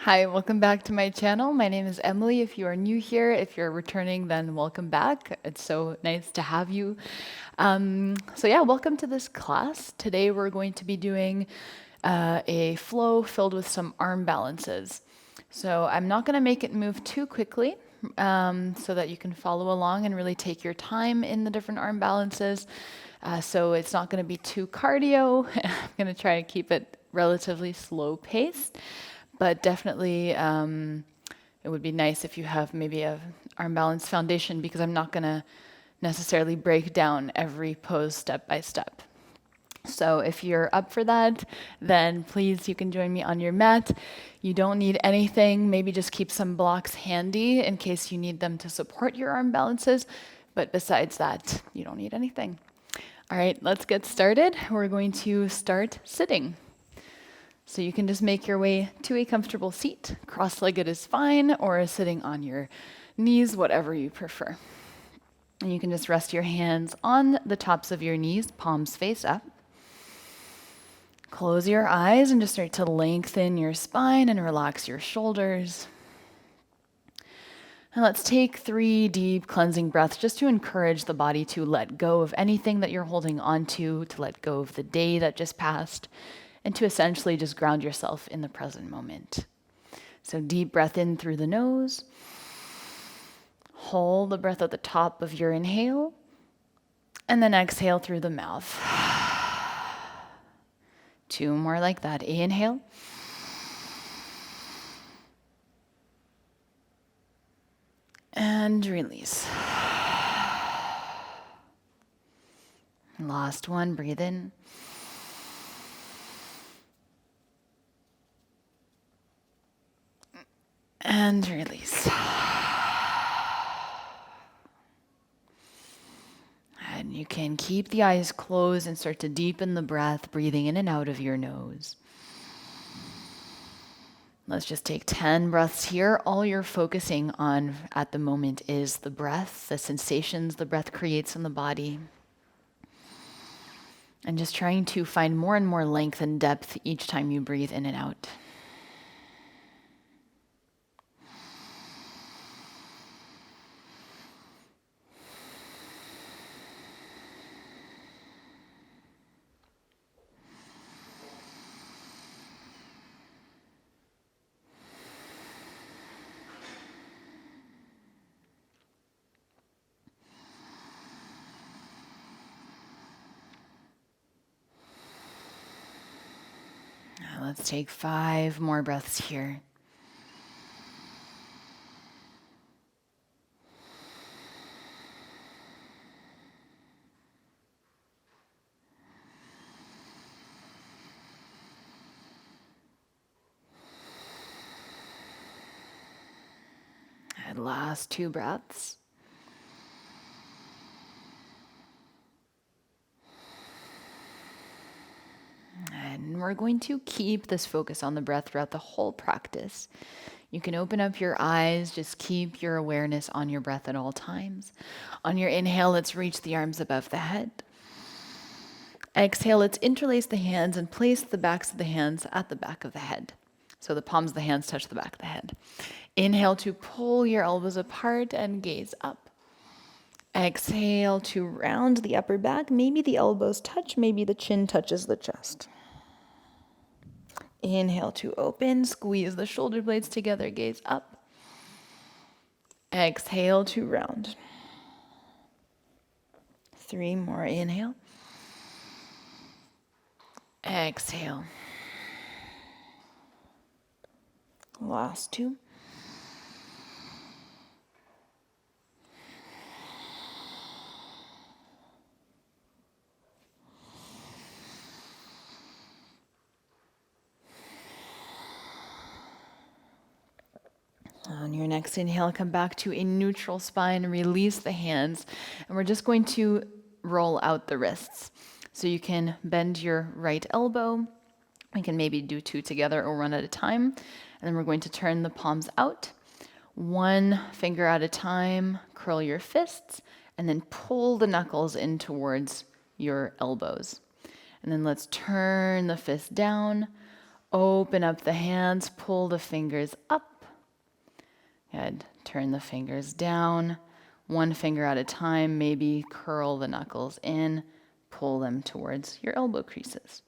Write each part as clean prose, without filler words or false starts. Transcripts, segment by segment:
Hi, welcome back to my channel. My name is Emily. If you are new here, if you're returning, then welcome back. It's so nice to have you. Welcome to this class. Today we're going to be doing a flow filled with some arm balances. So I'm not going to make it move too quickly so that you can follow along and really take your time in the different arm balances. So it's not going to be too cardio. I'm going to try to keep it relatively slow paced. But definitely, it would be nice if you have maybe a arm balance foundation because I'm not going to necessarily break down every pose step by step. So if you're up for that, then please, you can join me on your mat. You don't need anything. Maybe just keep some blocks handy in case you need them to support your arm balances. But besides that, you don't need anything. All right, let's get started. We're going to start sitting. So you can just make your way to a comfortable seat. Cross-legged is fine, or sitting on your knees, whatever you prefer. And you can just rest your hands on the tops of your knees, palms face up. Close your eyes and just start to lengthen your spine and relax your shoulders. And let's take 3 deep cleansing breaths just to encourage the body to let go of anything that you're holding on to let go of the day that just passed, and to essentially just ground yourself in the present moment. So deep breath in through the nose. Hold the breath at the top of your inhale, and then exhale through the mouth. 2 more like that. Inhale. And release. Last one, breathe in. And release. And you can keep the eyes closed and start to deepen the breath, breathing in and out of your nose. Let's just take 10 breaths here. All you're focusing on at the moment is the breath, the sensations the breath creates in the body. And just trying to find more and more length and depth each time you breathe in and out. Now let's take 5 more breaths here. And last 2 breaths. And we're going to keep this focus on the breath throughout the whole practice. You can open up your eyes, just keep your awareness on your breath at all times. On your inhale, let's reach the arms above the head. Exhale, let's interlace the hands and place the backs of the hands at the back of the head. So the palms of the hands touch the back of the head. Inhale to pull your elbows apart and gaze up. Exhale to round the upper back. Maybe the elbows touch, maybe the chin touches the chest. Inhale to open, squeeze the shoulder blades together, gaze up. Exhale to round. 3 more, inhale. Exhale. Last 2. On your next inhale, come back to a neutral spine, release the hands, and we're just going to roll out the wrists. So you can bend your right elbow. We can maybe do 2 together or 1 at a time. And then we're going to turn the palms out. 1 finger at a time, curl your fists, and then pull the knuckles in towards your elbows. And then let's turn the fist down, Open up the hands, pull the fingers up. Good. Turn the fingers down, one finger at a time. Maybe curl the knuckles in, pull them towards your elbow creases.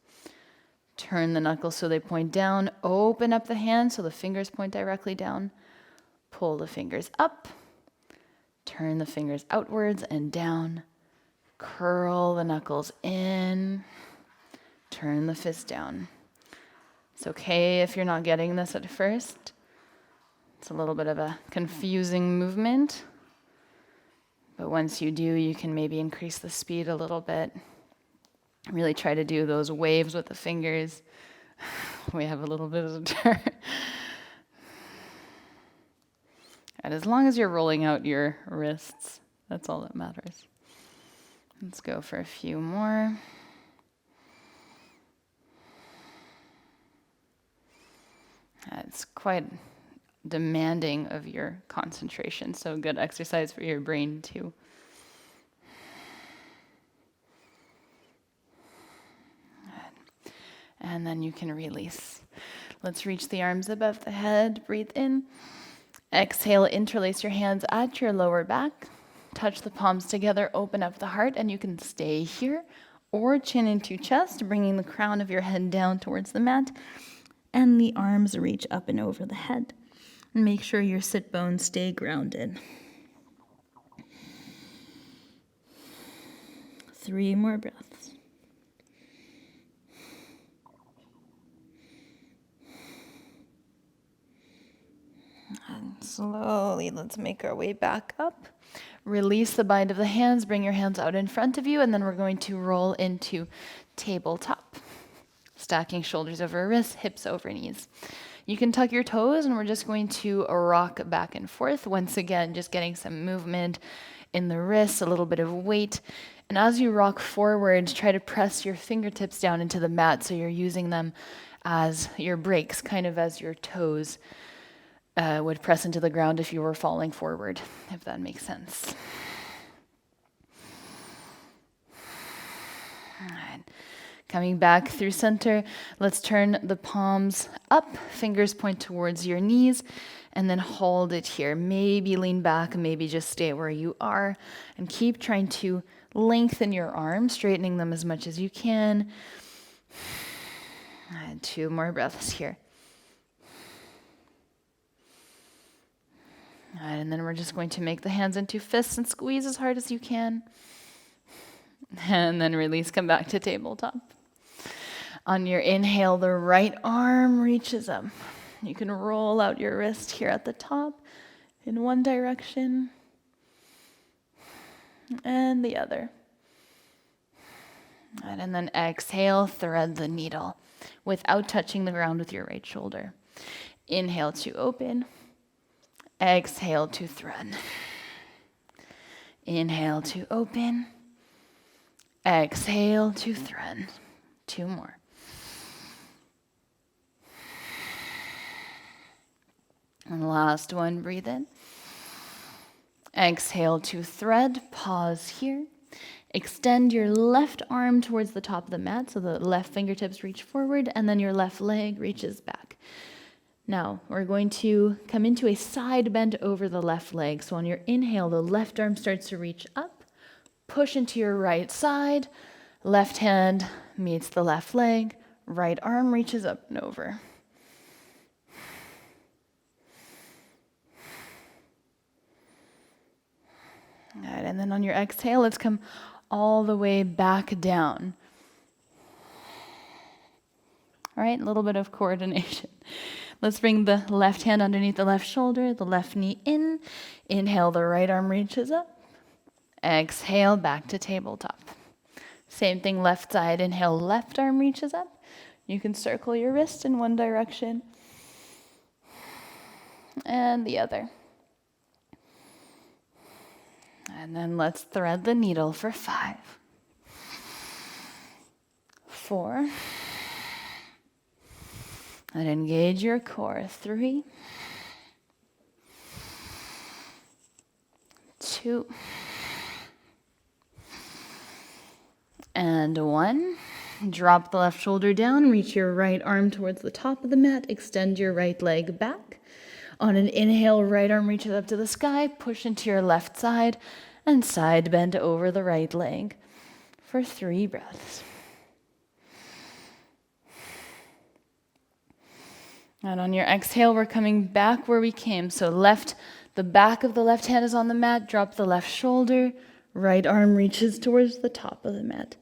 Turn the knuckles so they point down. Open up the hands so the fingers point directly down. Pull the fingers up. Turn the fingers outwards and down. Curl the knuckles in. Turn the fist down. It's okay if you're not getting this at first. It's a little bit of a confusing movement. But once you do, you can maybe increase the speed a little bit. Really try to do those waves with the fingers. We have a little bit of a turn. And as long as you're rolling out your wrists, that's all that matters. Let's go for a few more. It's quite demanding of your concentration, so good exercise for your brain too. Good. And then you can release. Let's reach the arms above the head. Breathe in. Exhale, interlace your hands at your lower back. Touch the palms together, open up the heart, and you can stay here or chin into chest, bringing the crown of your head down towards the mat, and the arms reach up and over the head. And make sure your sit bones stay grounded. 3 more breaths. And slowly, let's make our way back up. Release the bind of the hands, bring your hands out in front of you, and then we're going to roll into tabletop. Stacking shoulders over wrists, hips over knees. You can tuck your toes, and we're just going to rock back and forth. Once again, just getting some movement in the wrists, a little bit of weight. And as you rock forward, try to press your fingertips down into the mat so you're using them as your brakes, kind of as your toes would press into the ground if you were falling forward, if that makes sense. All right. Coming back through center, let's turn the palms up, fingers point towards your knees, and then hold it here. Maybe lean back, maybe just stay where you are, and keep trying to lengthen your arms, straightening them as much as you can. And 2 more breaths here. And then we're just going to make the hands into fists and squeeze as hard as you can. And then release, come back to tabletop. On your inhale, the right arm reaches up. You can roll out your wrist here at the top in one direction and the other. And then exhale, thread the needle without touching the ground with your right shoulder. Inhale to open. Exhale to thread. Inhale to open. Exhale to thread. 2 more. And last one, breathe in. Exhale to thread. Pause here. Extend your left arm towards the top of the mat so the left fingertips reach forward and then your left leg reaches back. Now, we're going to come into a side bend over the left leg. So on your inhale, the left arm starts to reach up. Push into your right side. Left hand meets the left leg. Right arm reaches up and over. All right, and then on your exhale, let's come all the way back down. All right, a little bit of coordination. Let's bring the left hand underneath the left shoulder, the left knee in. Inhale, the right arm reaches up. Exhale, back to tabletop. Same thing, left side. Inhale, left arm reaches up. You can circle your wrist in one direction and the other. And then let's thread the needle for 5, 4, and engage your core. 3, 2, and 1. Drop the left shoulder down, reach your right arm towards the top of the mat, extend your right leg back. On an inhale, right arm reaches up to the sky, push into your left side, and side bend over the right leg for 3 breaths. And on your exhale, we're coming back where we came. So the back of the left hand is on the mat, drop the left shoulder, right arm reaches towards the top of the mat.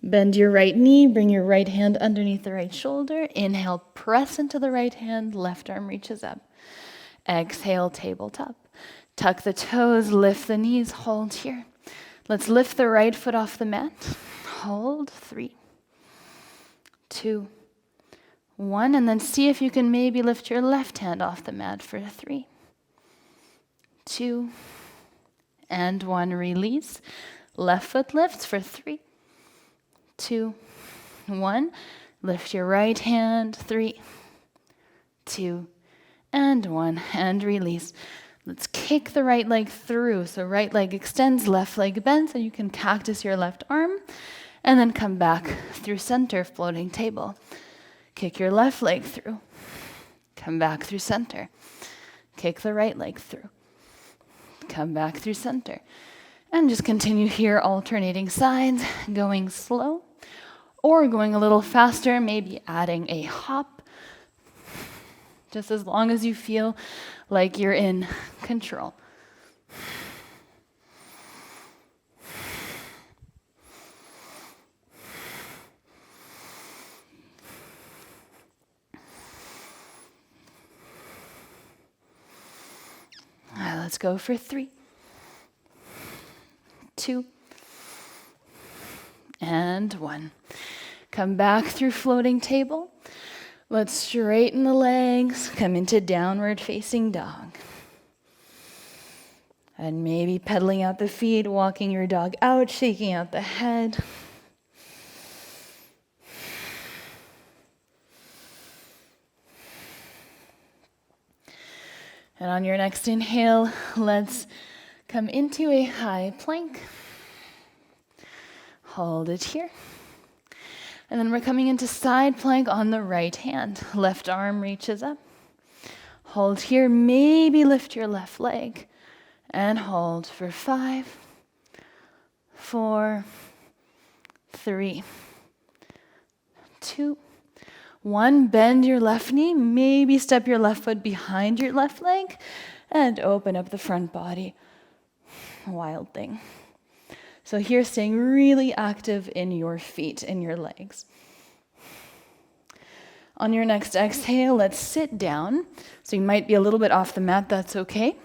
Bend your right knee, bring your right hand underneath the right shoulder. Inhale, press into the right hand, left arm reaches up. Exhale, tabletop. Tuck the toes, lift the knees, hold here. Let's lift the right foot off the mat. Hold, 3, 2, 1, and then see if you can maybe lift your left hand off the mat for 3, 2, and 1. Release. Left foot lifts for 3, 2, 1. Lift your right hand, 3, 2, and 1, and release. Let's kick the right leg through. So right leg extends, left leg bends, and you can cactus your left arm, and then come back through center, floating table. Kick your left leg through. Come back through center. Kick the right leg through. Come back through center. And just continue here, alternating sides, going slow or going a little faster, maybe adding a hop. Just as long as you feel like you're in control. Let's go for 3, 2, and 1. Come back through floating table. Let's straighten the legs, come into downward facing dog. And maybe pedaling out the feet, walking your dog out, shaking out the head. And on your next inhale, let's come into a high plank. Hold it here. And then we're coming into side plank on the right hand. Left arm reaches up. Hold here, maybe lift your left leg. And hold for 5, 4, 3, 2, 1. Bend your left knee, maybe step your left foot behind your left leg, and open up the front body. Wild thing. So here, staying really active in your feet and your legs. On your next exhale, let's sit down. So you might be a little bit off the mat, that's okay.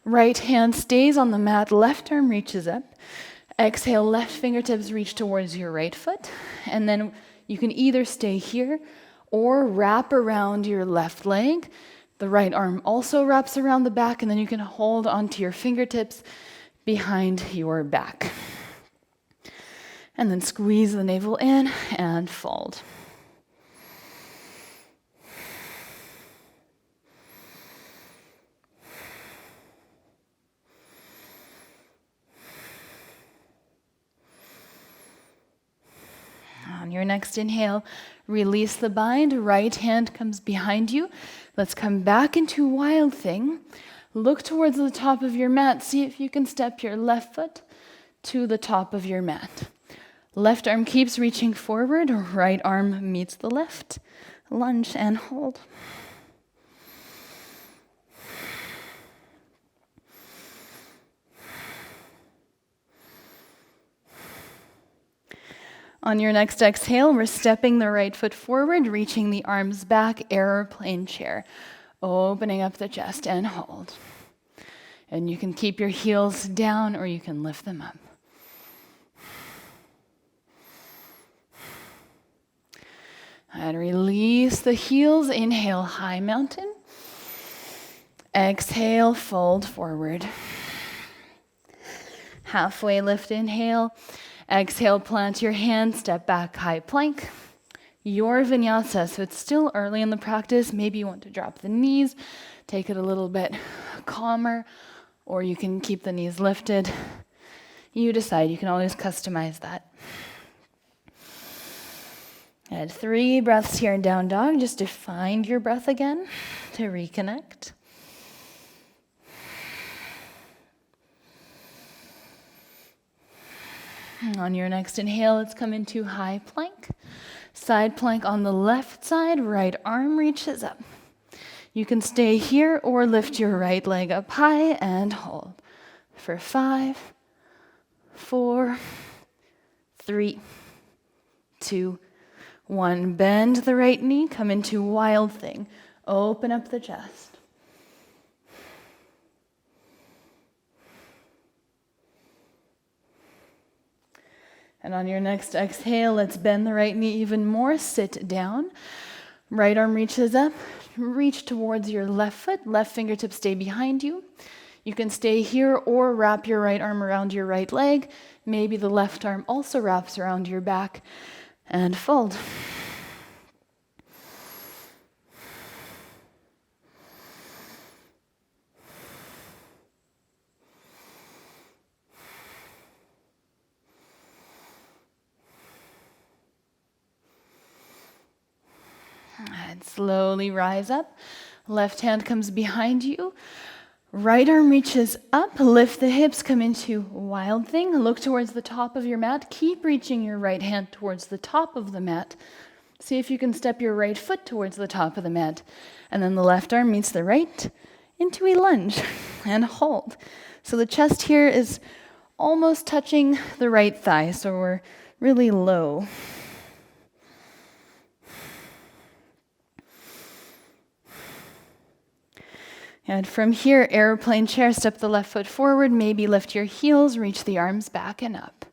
Right hand stays on the mat, left arm reaches up. Exhale, left fingertips reach towards your right foot. And then you can either stay here or wrap around your left leg. The right arm also wraps around the back, and then you can hold onto your fingertips behind your back. And then squeeze the navel in and fold. On your next inhale, release the bind. Right hand comes behind you. Let's come back into Wild Thing. Look towards the top of your mat. See if you can step your left foot to the top of your mat. Left arm keeps reaching forward. Right arm meets the left. Lunge and hold. On your next exhale, we're stepping the right foot forward, reaching the arms back, airplane chair. Opening up the chest and hold. And you can keep your heels down or you can lift them up. And release the heels. Inhale, high mountain. Exhale, fold forward. Halfway lift, inhale. Exhale, plant your hands, step back, high plank. Your vinyasa, so it's still early in the practice. Maybe you want to drop the knees, take it a little bit calmer, or you can keep the knees lifted. You decide, you can always customize that. And 3 breaths here in down dog, just to find your breath again, to reconnect. On your next inhale, let's come into high plank. Side plank on the left side, right arm reaches up. You can stay here or lift your right leg up high and hold. For 5, 4, 3, 2, 1. Bend the right knee, come into wild thing. Open up the chest. And on your next exhale, let's bend the right knee even more. Sit down. Right arm reaches up. Reach towards your left foot. Left fingertips stay behind you. You can stay here or wrap your right arm around your right leg. Maybe the left arm also wraps around your back. And fold. And slowly rise up. Left hand comes behind you. Right arm reaches up. Lift the hips, come into wild thing. Look towards the top of your mat. Keep reaching your right hand towards the top of the mat. See if you can step your right foot towards the top of the mat. And then the left arm meets the right into a lunge and hold. So the chest here is almost touching the right thigh, so we're really low. And from here, airplane chair, step the left foot forward, maybe lift your heels, reach the arms back and up.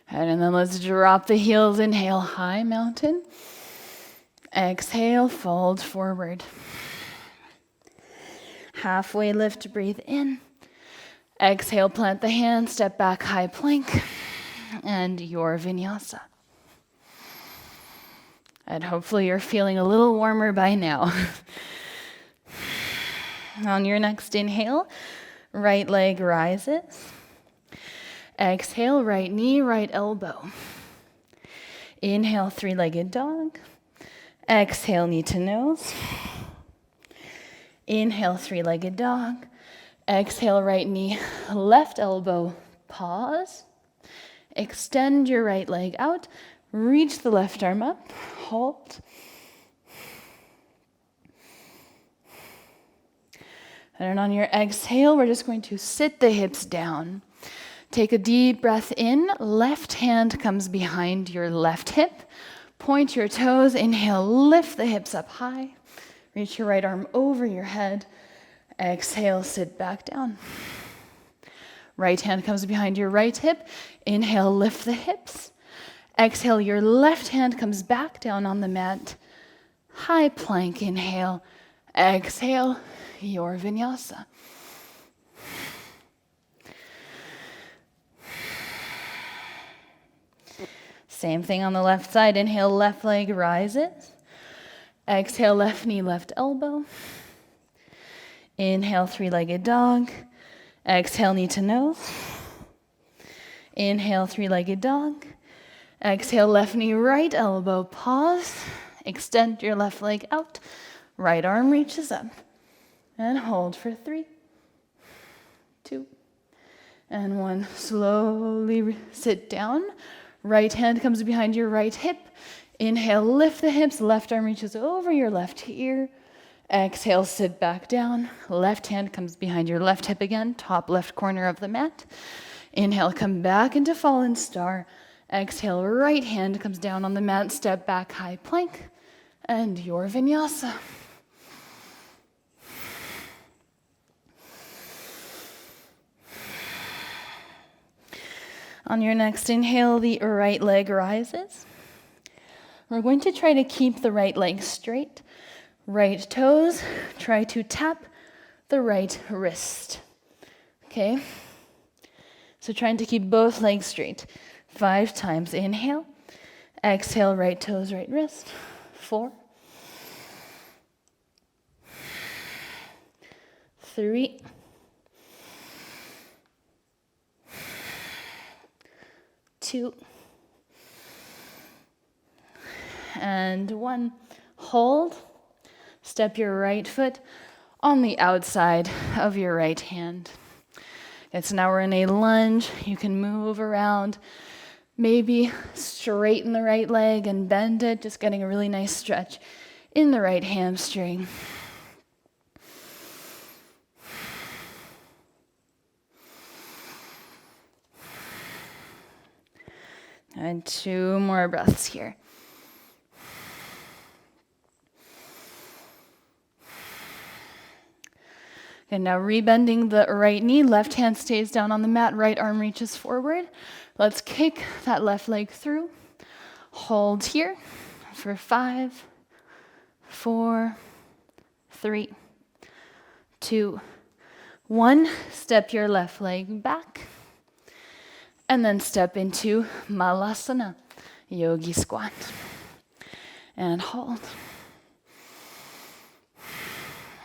And then let's drop the heels, inhale, high mountain. Exhale, fold forward. Halfway lift, breathe in. Exhale, plant the hand, step back, high plank. And your vinyasa. And hopefully you're feeling a little warmer by now. On your next inhale, right leg rises. Exhale, right knee, right elbow. Inhale, 3-legged dog. Exhale, knee to nose. Inhale, 3-legged dog. Exhale, right knee, left elbow, pause. Extend your right leg out, reach the left arm up, hold. And on your exhale, we're just going to sit the hips down. Take a deep breath in, left hand comes behind your left hip. Point your toes, inhale, lift the hips up high. Reach your right arm over your head. Exhale, sit back down. Right hand comes behind your right hip. Inhale, lift the hips. Exhale, your left hand comes back down on the mat. High plank, inhale. Exhale, your vinyasa. Same thing on the left side. Inhale, left leg rises. Exhale, left knee, left elbow. Inhale, 3-legged dog. Exhale, knee to nose. Inhale, 3-legged dog. Exhale, left knee, right elbow, pause. Extend your left leg out. Right arm reaches up. And hold for 3, 2, and 1. Slowly sit down. Right hand comes behind your right hip. Inhale, lift the hips. Left arm reaches over your left ear. Exhale, sit back down. Left hand comes behind your left hip again, top left corner of the mat. Inhale, come back into fallen star. Exhale, right hand comes down on the mat, step back, high plank, and your vinyasa. On your next inhale, the right leg rises. We're going to try to keep the right leg straight. Right toes, try to tap the right wrist. Okay? So trying to keep both legs straight. 5 times. Inhale. Exhale, right toes, right wrist. 4. 3. 2, and 1. Hold. Step your right foot on the outside of your right hand. Okay, so now we're in a lunge. You can move around, maybe straighten the right leg and bend it, just getting a really nice stretch in the right hamstring. And 2 more breaths here. And now rebending the right knee, left hand stays down on the mat, right arm reaches forward. Let's kick that left leg through. Hold here for 5, 4, 3, 2, 1. Step your left leg back. And then step into Malasana, yogi squat. And hold.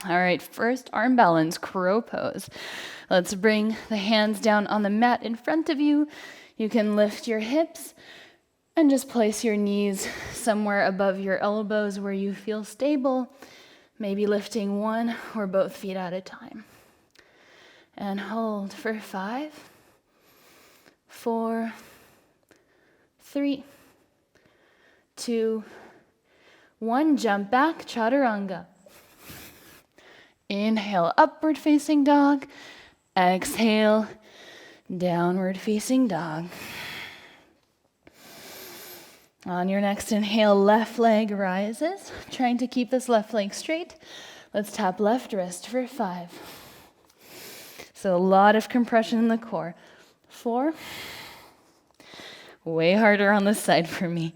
All right, first arm balance, crow pose. Let's bring the hands down on the mat in front of you. You can lift your hips and just place your knees somewhere above your elbows where you feel stable, maybe lifting one or both feet at a time. And hold for 5, 4, 3, 2, 1. Jump back, chaturanga. Inhale, upward facing dog. Exhale, downward facing dog. On your next inhale, left leg rises. Trying to keep this left leg straight. Let's tap left wrist for 5. So a lot of compression in the core. 4. Way harder on this side for me.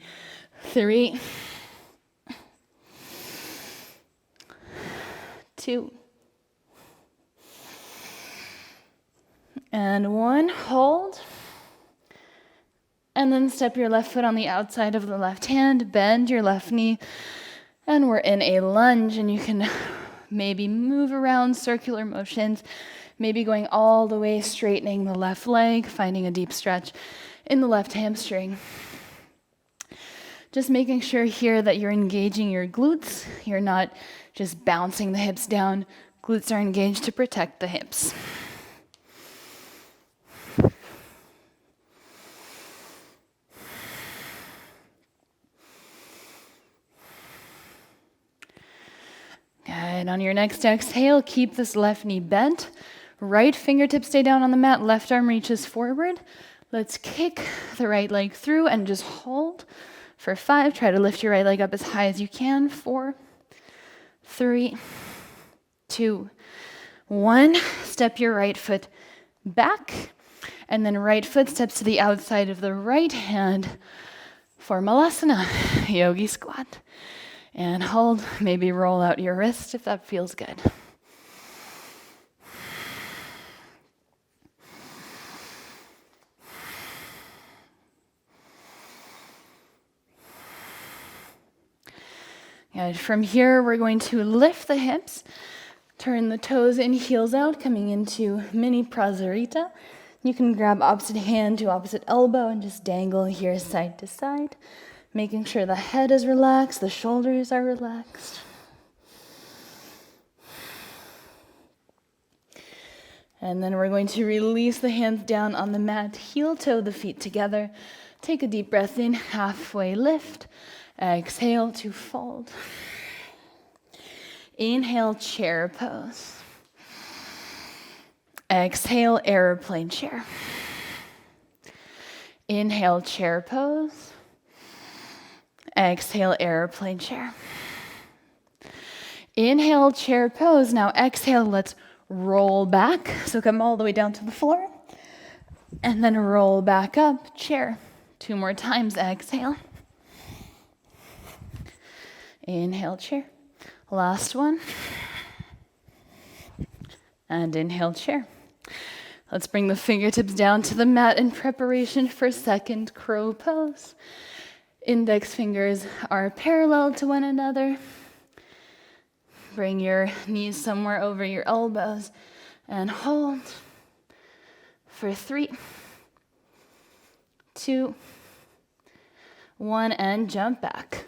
3. 2. And 1. Hold. And then step your left foot on the outside of the left hand, bend your left knee, and we're in a lunge, and you can maybe move around circular motions, maybe going all the way straightening the left leg, finding a deep stretch in the left hamstring. Just making sure here that you're engaging your glutes. You're not just bouncing the hips down. Glutes are engaged to protect the hips. Good. On your next exhale, keep this left knee bent. Right fingertips stay down on the mat. Left arm reaches forward. Let's kick the right leg through and just hold for 5. Try to lift your right leg up as high as you can. 4, 3, 2, 1. Step your right foot back. And then right foot steps to the outside of the right hand for Malasana, yogi squat. And hold, maybe roll out your wrist if that feels good. And from here, we're going to lift the hips, turn the toes in, heels out, coming into mini prasarita. You can grab opposite hand to opposite elbow and just dangle here side to side. Making sure the head is relaxed, the shoulders are relaxed. And then we're going to release the hands down on the mat, heel toe the feet together. Take a deep breath in, halfway lift. Exhale to fold. Inhale, chair pose. Exhale, airplane chair. Inhale, chair pose. Exhale, airplane chair. Inhale, chair pose. Now exhale, let's roll back. So come all the way down to the floor. And then roll back up, chair. 2 more times, exhale. Inhale, chair. Last one. And inhale, chair. Let's bring the fingertips down to the mat in preparation for second crow pose. Index fingers are parallel to one another. Bring your knees somewhere over your elbows and hold for 3, 2, 1, and jump back.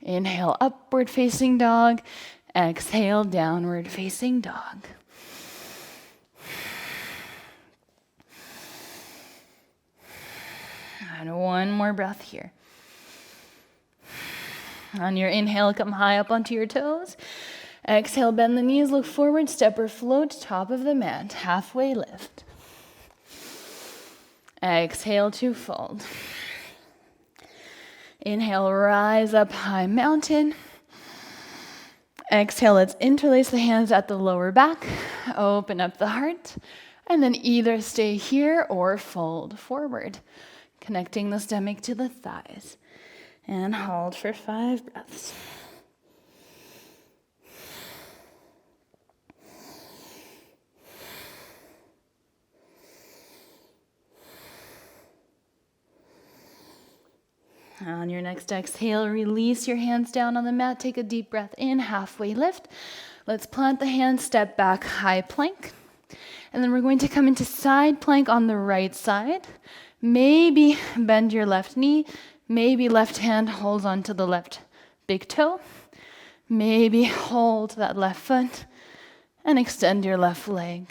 Inhale, upward facing dog. Exhale, downward facing dog. And one more breath here. On your inhale, come high up onto your toes. Exhale, bend the knees, look forward, step or float, top of the mat, halfway lift. Exhale to fold. Inhale, rise up, high mountain. Exhale, let's interlace the hands at the lower back, open up the heart, and then either stay here or fold forward, connecting the stomach to the thighs. And hold for 5 breaths. On your next exhale, release your hands down on the mat. Take a deep breath in, halfway lift. Let's plant the hands, step back, high plank. And then we're going to come into side plank on the right side. Maybe bend your left knee. Maybe left hand holds onto the left big toe. Maybe hold that left foot and extend your left leg.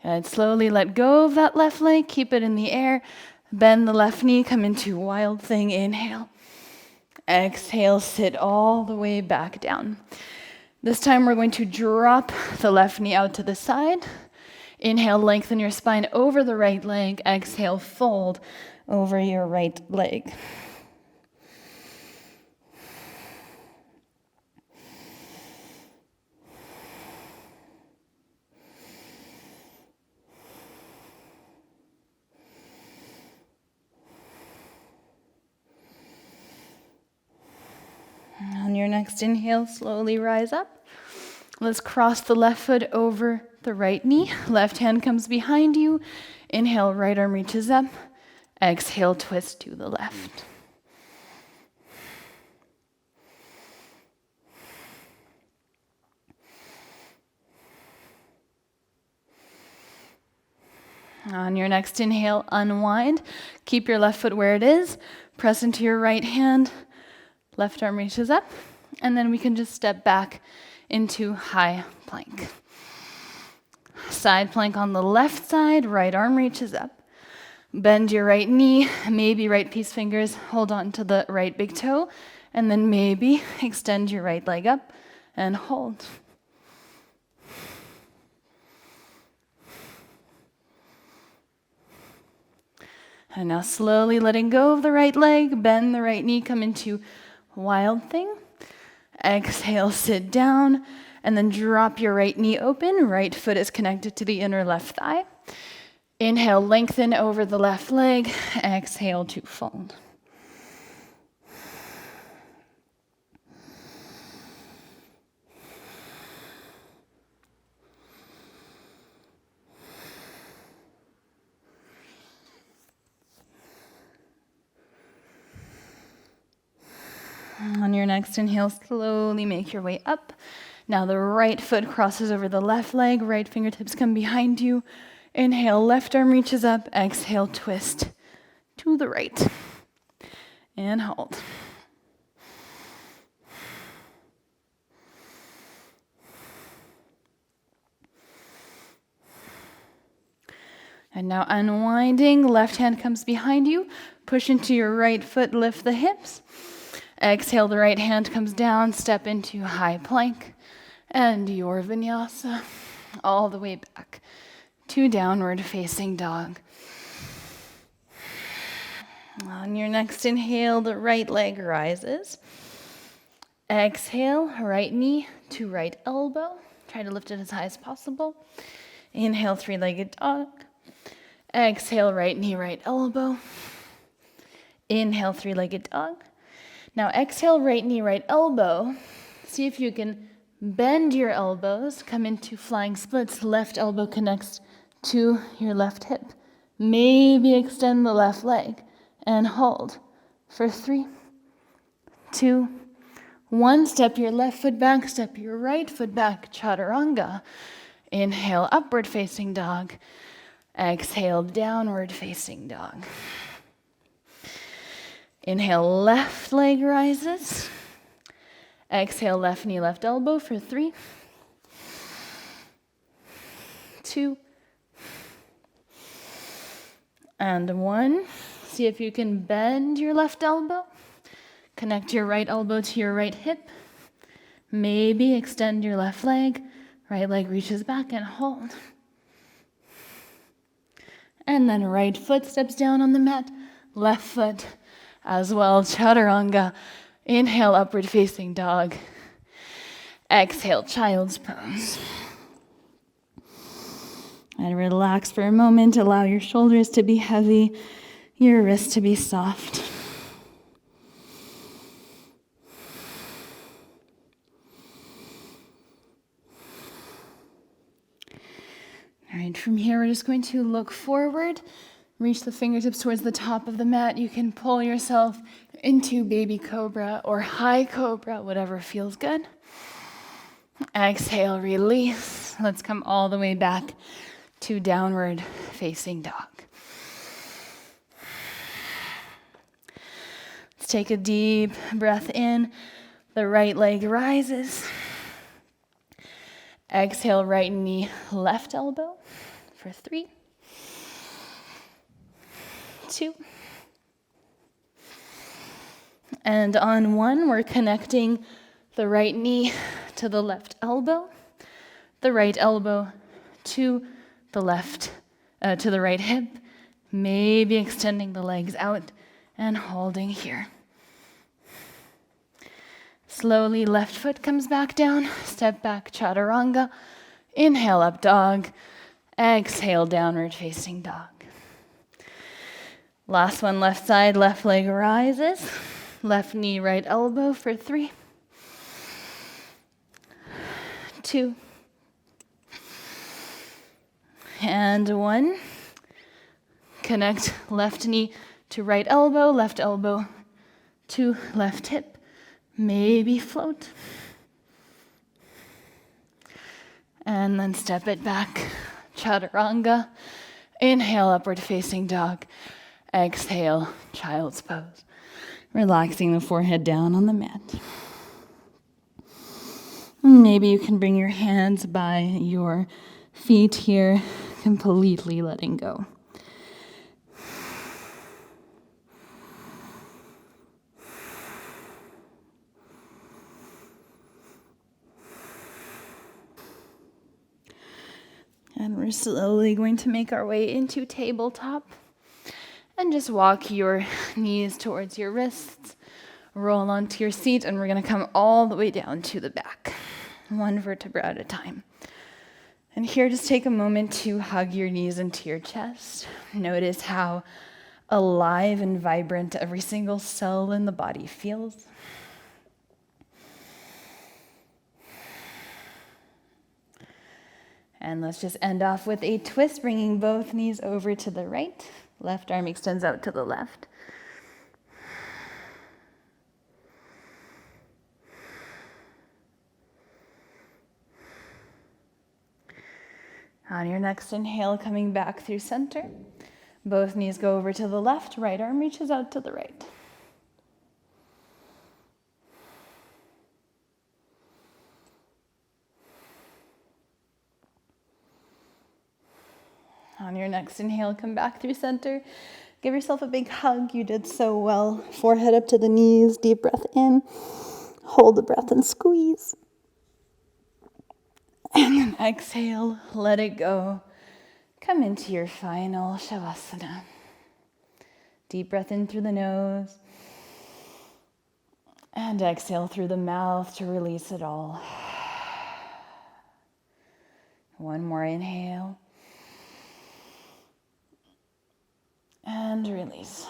Good. Slowly let go of that left leg. Keep it in the air. Bend the left knee. Come into wild thing. Inhale. Exhale. Sit all the way back down. This time we're going to drop the left knee out to the side. Inhale, lengthen your spine over the right leg. Exhale, fold over your right leg. On your next inhale, slowly rise up. Let's cross the left foot over the right knee. Left hand comes behind you. Inhale, right arm reaches up. Exhale, twist to the left. On your next inhale, unwind. Keep your left foot where it is. Press into your right hand. Left arm reaches up. And then we can just step back into high plank. Side plank on the left side, right arm reaches up. Bend your right knee, maybe right peace fingers, hold on to the right big toe, and then maybe extend your right leg up and hold. And now slowly letting go of the right leg, bend the right knee, come into wild thing. Exhale, sit down, and then drop your right knee open. Right foot is connected to the inner left thigh. Inhale, lengthen over the left leg. Exhale to fold. On your next inhale, slowly make your way up. Now the right foot crosses over the left leg, right fingertips come behind you. Inhale, left arm reaches up. Exhale, twist to the right. And hold. And now unwinding, left hand comes behind you. Push into your right foot, lift the hips. Exhale, the right hand comes down, step into high plank. And your vinyasa, all the way back to downward facing dog. On your next inhale, the right leg rises. Exhale, right knee to right elbow. Try to lift it as high as possible. Inhale, three-legged dog. Exhale, right knee, right elbow. Inhale, three-legged dog. Now exhale, right knee, right elbow. See if you can bend your elbows, come into flying splits. Left elbow connects to your left hip. Maybe extend the left leg and hold for 3, 2, One, step your left foot back, step your right foot back, chaturanga. Inhale, upward facing dog. Exhale, downward facing dog. Inhale, left leg rises. Exhale, left knee, left elbow for 3, 2, and 1. See if you can bend your left elbow. Connect your right elbow to your right hip. Maybe extend your left leg. Right leg reaches back and hold. And then right foot steps down on the mat. Left foot as well. Chaturanga. Inhale, upward facing dog. Exhale, child's pose. And relax for a moment. Allow your shoulders to be heavy, your wrists to be soft. All right, from here, we're just going to look forward. Reach the fingertips towards the top of the mat. You can pull yourself into baby cobra or high cobra, whatever feels good. Exhale, release. Let's come all the way back to downward facing dog. Let's take a deep breath in. The right leg rises. Exhale, right knee, left elbow for 3, 2. And on 1, we're connecting the right knee to the left elbow, the right elbow to the left, to the right hip, maybe extending the legs out and holding here. Slowly, left foot comes back down, step back, chaturanga. Inhale, up dog. Exhale, downward facing dog. Last one, left side, left leg rises. Left knee, right elbow for 3, 2, and 1. Connect left knee to right elbow to left hip. Maybe float. And then step it back. Chaturanga. Inhale, upward facing dog. Exhale, child's pose. Relaxing the forehead down on the mat. Maybe you can bring your hands by your feet here, completely letting go. And we're slowly going to make our way into tabletop. And just walk your knees towards your wrists. Roll onto your seat, and we're going to come all the way down to the back. 1 vertebra at a time. And here, just take a moment to hug your knees into your chest. Notice how alive and vibrant every single cell in the body feels. And let's just end off with a twist, bringing both knees over to the right. Left arm extends out to the left. On your next inhale, coming back through center. Both knees go over to the left. Right arm reaches out to the right. On your next inhale, come back through center. Give yourself a big hug. You did so well. Forehead up to the knees. Deep breath in. Hold the breath and squeeze. And then exhale. Let it go. Come into your final Savasana. Deep breath in through the nose. And exhale through the mouth to release it all. One more inhale. And release.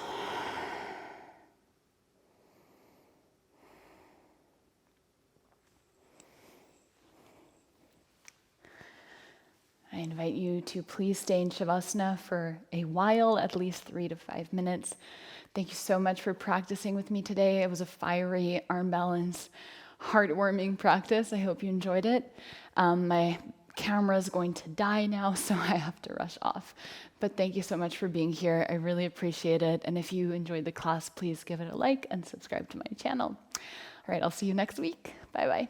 I invite you to please stay in Savasana for a while, at least 3 to 5 minutes. Thank you so much for practicing with me today. It was a fiery arm balance, heartwarming practice. I hope you enjoyed it. My camera is going to die now, so I have to rush off. But thank you so much for being here. I really appreciate it. And if you enjoyed the class, please give it a like and subscribe to my channel. All right, I'll see you next week. Bye bye.